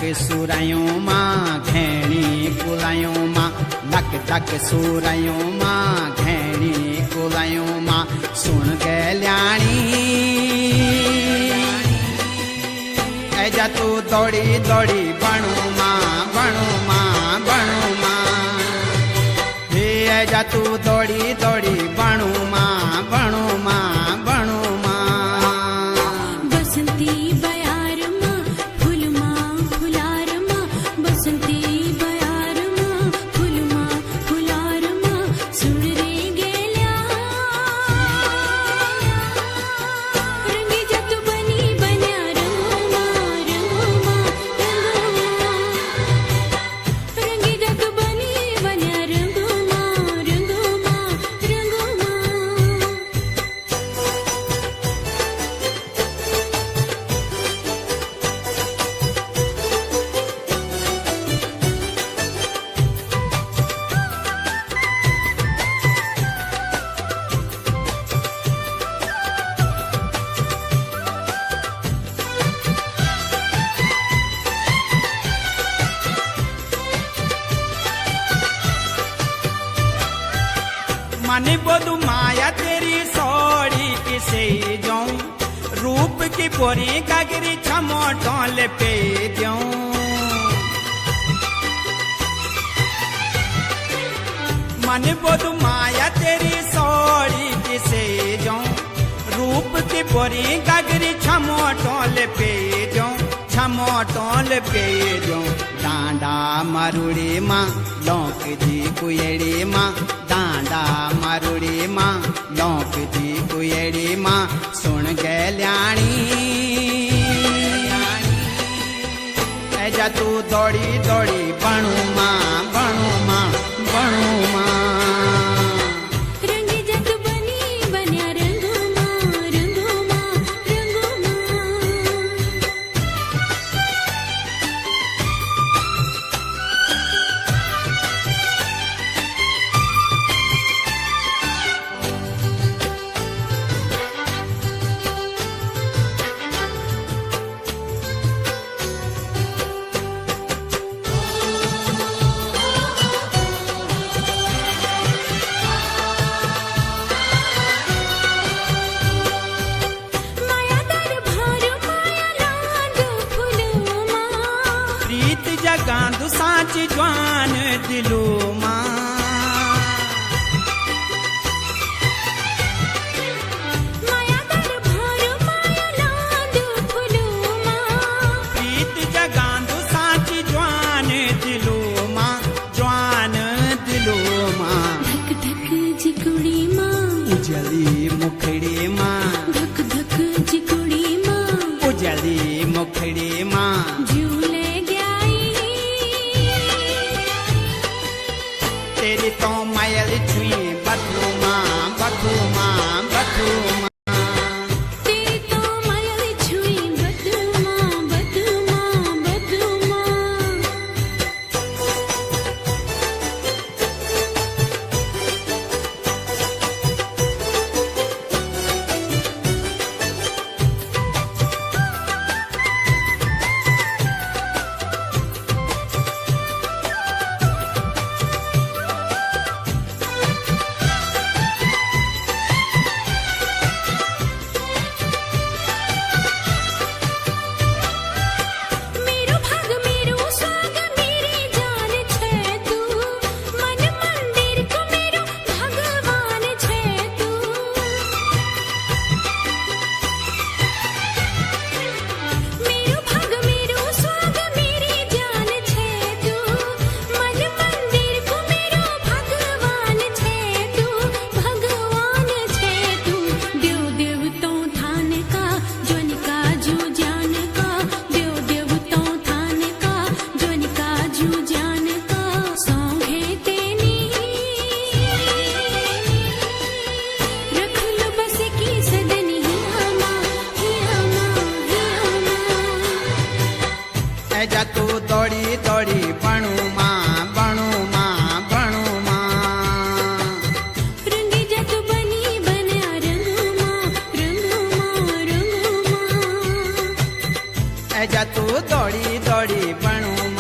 सुरायूं मां घेणी कुलायूं मां धक धक सुरायूं मां घेणी कुलायूं मां सुन गल्याणी ऐजा तू दौड़ी दौड़ी बणू मां बणू मां बणू मां हे ऐजा तू दौड़ी दौड़ी बणू मां बणू मां बणू मां बसंती बयार मां फूल मां फुलार मां बसंती बयार मां फूल मां फुलार मां सुन रे गेल्या रंगी जत बनी बन्या रंगो मां रंगी जत बनी बन्या रंगो मां रंगो मां रंगो मां मनी बोधु माया तेरी सोड़ी किसे जाऊं रूप की पोरी कागरी छमो टोल पे जाऊं मनी बोधु माया तेरी सोड़ी किसे जाऊं रूप की पोरी कागरी छमो टोल पे जाऊं छमो टोल पे जाऊं डांडा मारुड़ी मां लौक जी कुएड़ी मां डांडा मारुड़ी मां लौक जी कुएड़ी मां सुन गल्याणी ऐजा तू दौड़ी दौड़ी बणू मां बणू मां बणू मां रंगी जत बनी बन्या रंगो मां रंगो मां रंगो मां माया दर भार माया लांद फूल मां प्रीत जगांदु सांच ज्वान दिलो मां माया दर भार माया लांद फूल मां प्रीत जगांदु सांच ज्वान दिलो मां ज्वान दिलो मां धक धक जिकुड़ी मां उजली मुखड़ी मां धक धक जिकुड़ी मां उजली मुखड़ी मां झूले गई तेरी तो मायल छुई बथू मां बथू मां बथू मां तेरी तो माया छुई बदू मां बदू मां बदू मां मेरो भाग मेरो स्वाग मेरी जान छे तू मन मंदिर को मेरो भगवान छे तू मेरो भाग मेरो स्वाग मेरी जान छे तू मन मंदिर को मेरो भगवान छे तू भगवान छे तू देव देव तो थान का जन का जू जान का देव देव तो थान का जन का जू जान का सौंगे तेनी रख लो बस की सदनी हिया मां हिया मां हिया मां ऐजा तू दौड़ी दौड़ी बणू मां बणू मां बणू मां रंगी जत बनी बन्या रंगो मां रंगो मां रंगो मां જા તું દોડી દોડી ભણું